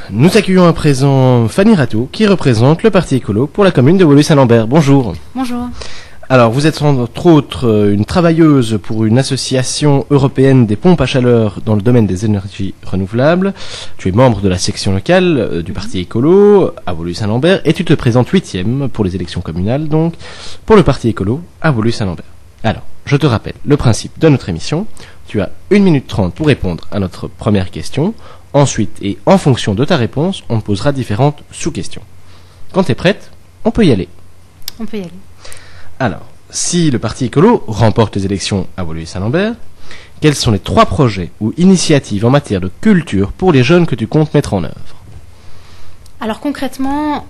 Nous accueillons à présent Fanny Rateau, qui représente le Parti écolo pour la commune de Woluwe-Saint-Lambert. Bonjour. Bonjour. Alors, vous êtes entre autres une travailleuse pour une association européenne des pompes à chaleur dans le domaine des énergies renouvelables. Tu es membre de la section locale du Parti écolo à Woluwe-Saint-Lambert et tu te présentes 8e pour les élections communales, donc pour le Parti écolo à Woluwe-Saint-Lambert. Alors, je te rappelle le principe de notre émission. Tu as 1 minute 30 pour répondre à notre première question. Ensuite, et en fonction de ta réponse, on te posera différentes sous-questions. Quand tu es prête, on peut y aller. On peut y aller. Alors, si le Parti écolo remporte les élections à Woluwe-Saint-Lambert, quels sont les 3 projets ou initiatives en matière de culture pour les jeunes que tu comptes mettre en œuvre? Alors concrètement,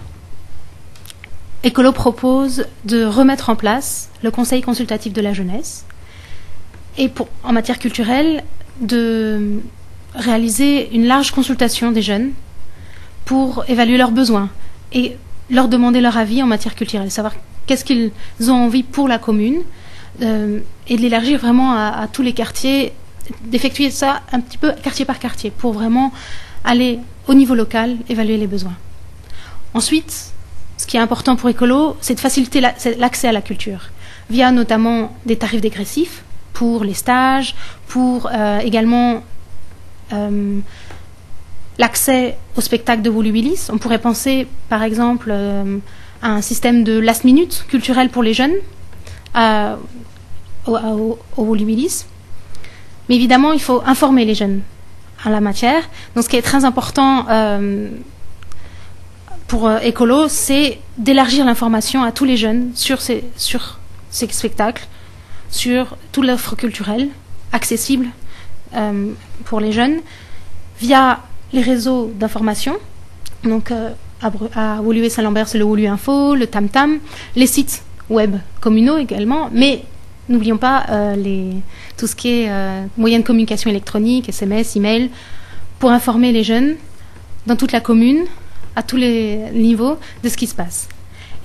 Écolo propose de remettre en place le Conseil consultatif de la jeunesse et en matière culturelle, de réaliser une large consultation des jeunes pour évaluer leurs besoins et leur demander leur avis en matière culturelle, savoir qu'est-ce qu'ils ont envie pour la commune et de l'élargir vraiment à tous les quartiers, d'effectuer ça un petit peu quartier par quartier pour vraiment aller au niveau local, évaluer les besoins. Ensuite, ce qui est important pour Écolo, c'est de faciliter l'accès à la culture via notamment des tarifs dégressifs pour les stages, pour également l'accès au spectacle de Woluwe-Billis. On pourrait penser par exemple à un système de last minute culturel pour les jeunes au Woluwe-Billis. Mais évidemment, il faut informer les jeunes en la matière. Donc ce qui est très important pour Écolo, c'est d'élargir l'information à tous les jeunes sur ces spectacles, sur toute l'offre culturelle accessible pour les jeunes, via les réseaux d'information. Donc à Woluwe-Saint-Lambert, c'est le Wolu Info, le Tam Tam, les sites web communaux également, mais n'oublions pas tout ce qui est moyens de communication électronique, SMS, email, pour informer les jeunes dans toute la commune, à tous les niveaux, de ce qui se passe.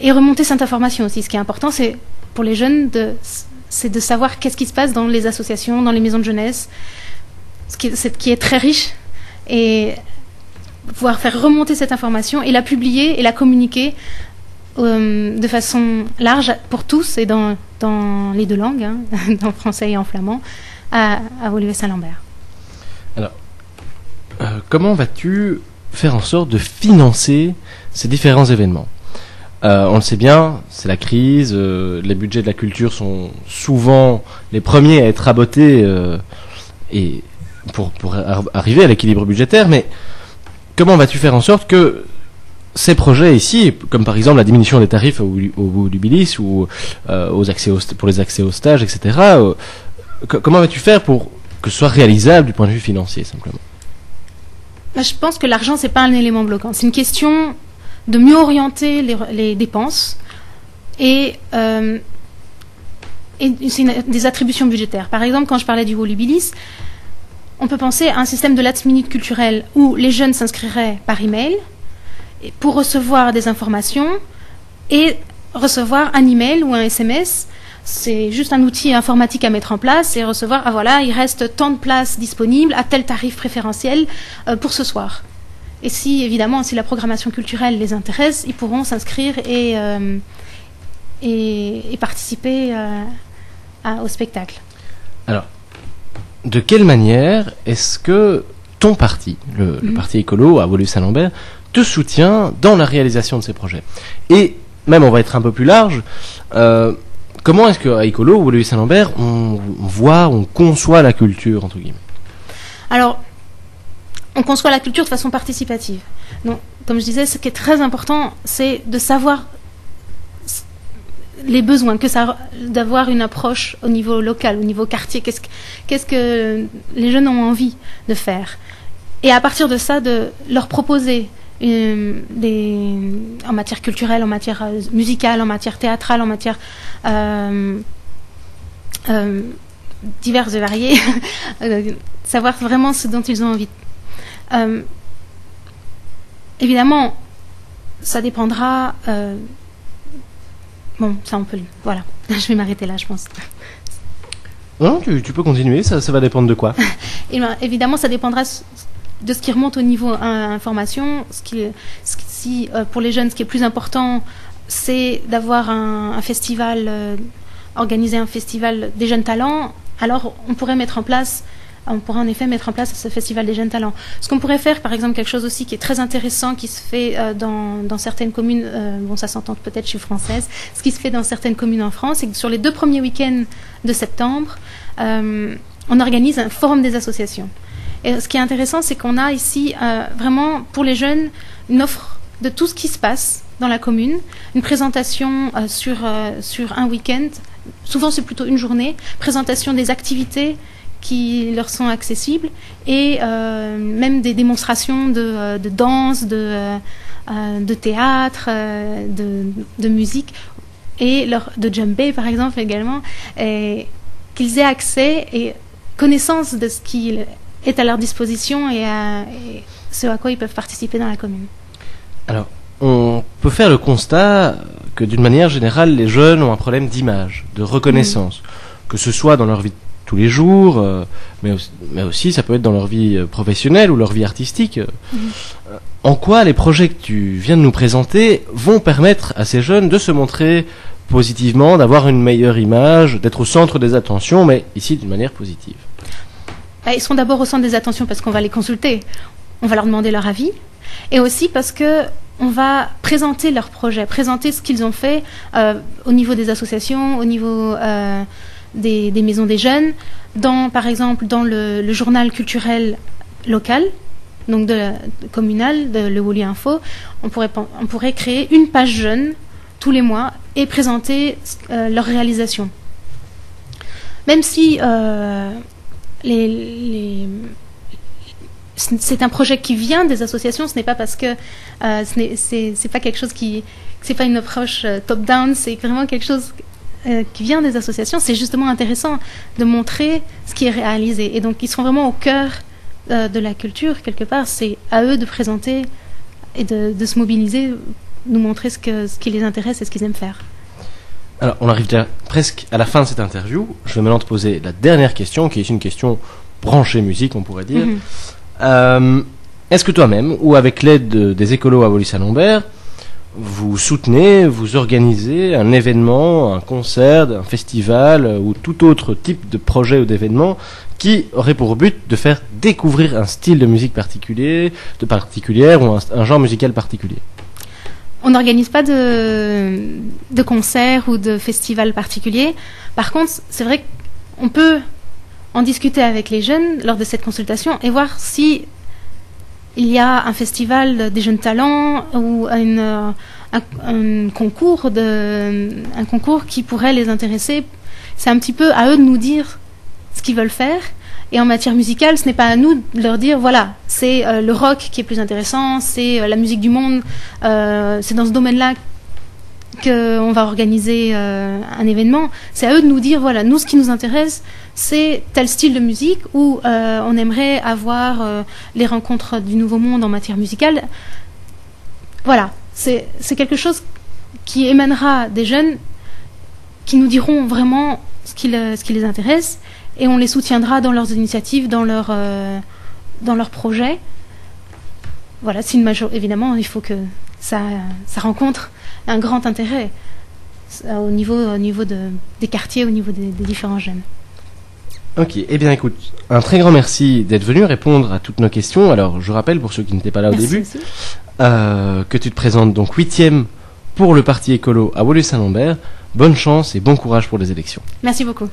Et remonter cette information aussi. Ce qui est important, c'est pour les jeunes c'est de savoir qu'est-ce qui se passe dans les associations, dans les maisons de jeunesse, ce qui est très riche, et pouvoir faire remonter cette information et la publier et la communiquer de façon large pour tous et dans les 2 langues, hein, en français et en flamand, à Woluwe-Saint-Lambert. Alors, comment vas-tu faire en sorte de financer ces différents événements? On le sait bien, c'est la crise, les budgets de la culture sont souvent les premiers à être rabotés et pour arriver à l'équilibre budgétaire, mais comment vas-tu faire en sorte que ces projets ici, comme par exemple la diminution des tarifs au Woluwe-Billis ou pour les accès aux stages, etc., comment vas-tu faire pour que ce soit réalisable du point de vue financier, simplement? Je pense que l'argent, c'est pas un élément bloquant. C'est une question de mieux orienter les dépenses et c'est des attributions budgétaires. Par exemple, quand je parlais du Woluwe-Billis, on peut penser à un système de last minute culturel où les jeunes s'inscriraient par email pour recevoir des informations et recevoir un email ou un SMS. C'est juste un outil informatique à mettre en place et recevoir, voilà, il reste tant de places disponibles à tel tarif préférentiel pour ce soir. Et si la programmation culturelle les intéresse, ils pourront s'inscrire et participer au spectacle. Alors, de quelle manière est-ce que ton parti, le Parti écolo à Woluwe-Saint-Lambert, te soutient dans la réalisation de ces projets? Et même, on va être un peu plus large, comment est-ce qu'à Écolo, Woluwe-Saint-Lambert, on conçoit la culture, entre guillemets? Alors, on conçoit la culture de façon participative. Donc, comme je disais, ce qui est très important, c'est de savoir les besoins, d'avoir une approche au niveau local, au niveau quartier, qu'est-ce que les jeunes ont envie de faire. Et à partir de ça, de leur proposer en matière culturelle, en matière musicale, en matière théâtrale, en matière diverses et variées, savoir vraiment ce dont ils ont envie. Évidemment, ça dépendra. Bon, ça on peut. Voilà, je vais m'arrêter là, je pense. Non, tu peux continuer. Ça va dépendre de quoi? Évidemment, ça dépendra de ce qui remonte au niveau information, pour les jeunes, ce qui est plus important, c'est d'avoir un festival, organiser un festival des jeunes talents. Alors, on pourrait en effet mettre en place ce festival des jeunes talents. Ce qu'on pourrait faire, par exemple, quelque chose aussi qui est très intéressant, qui se fait dans certaines communes, bon, ça s'entend peut-être, je suis française, ce qui se fait dans certaines communes en France, c'est que sur les 2 premiers week-ends de septembre, on organise un forum des associations. Et ce qui est intéressant, c'est qu'on a ici vraiment, pour les jeunes, une offre de tout ce qui se passe dans la commune, une présentation sur un week-end, souvent c'est plutôt une journée, présentation des activités qui leur sont accessibles et même des démonstrations de danse, de théâtre, de musique et de djembé par exemple également, et qu'ils aient accès et connaissance de ce qui est à leur disposition et ce à quoi ils peuvent participer dans la commune. Alors, on peut faire le constat que d'une manière générale, les jeunes ont un problème d'image, de reconnaissance, que ce soit dans leur vie de tous les jours, mais aussi ça peut être dans leur vie professionnelle ou leur vie artistique. En quoi les projets que tu viens de nous présenter vont permettre à ces jeunes de se montrer positivement, d'avoir une meilleure image, d'être au centre des attentions, mais ici d'une manière positive? Ils seront d'abord au centre des attentions parce qu'on va les consulter, on va leur demander leur avis, et aussi parce que on va présenter leurs projets, présenter ce qu'ils ont fait au niveau des associations, au niveau des maisons des jeunes, par exemple dans le journal culturel local, donc communal, le Woli Info. On pourrait créer une page jeune tous les mois et présenter leurs réalisations. Même si c'est un projet qui vient des associations, ce n'est pas parce que c'est pas quelque chose c'est pas une approche top-down, c'est vraiment quelque chose qui vient des associations. C'est justement intéressant de montrer ce qui est réalisé. Et donc, ils seront vraiment au cœur de la culture, quelque part. C'est à eux de présenter et de se mobiliser, nous montrer ce qui les intéresse et ce qu'ils aiment faire. Alors, on arrive déjà presque à la fin de cette interview. Je vais maintenant te poser la dernière question, qui est une question branchée musique, on pourrait dire. Est-ce que toi-même, ou avec l'aide des écolos à Wallis-Saint-Lambert, vous soutenez, vous organisez un événement, un concert, un festival ou tout autre type de projet ou d'événement qui aurait pour but de faire découvrir un style de musique particulière ou un genre musical particulier? On n'organise pas de concerts ou de festivals particuliers. Par contre, c'est vrai qu'on peut en discuter avec les jeunes lors de cette consultation et voir si il y a un festival des jeunes talents ou un concours qui pourrait les intéresser. C'est un petit peu à eux de nous dire ce qu'ils veulent faire. Et en matière musicale, ce n'est pas à nous de leur dire, voilà, c'est le rock qui est plus intéressant, c'est la musique du monde, c'est dans ce domaine-là qu'on va organiser un événement. C'est à eux de nous dire, voilà, nous, ce qui nous intéresse, c'est tel style de musique où on aimerait avoir les rencontres du nouveau monde en matière musicale. Voilà, c'est quelque chose qui émanera des jeunes qui nous diront vraiment ce qui les intéresse, et on les soutiendra dans leurs initiatives, dans leurs projets. Voilà, évidemment, il faut que ça rencontre un grand intérêt au niveau des quartiers, au niveau des différents jeunes. Ok, eh bien écoute, un très grand merci d'être venu répondre à toutes nos questions. Alors je rappelle pour ceux qui n'étaient pas là au début que tu te présentes donc 8e pour le parti écolo à Wallis-Saint-Lambert. Bonne chance et bon courage pour les élections. Merci beaucoup.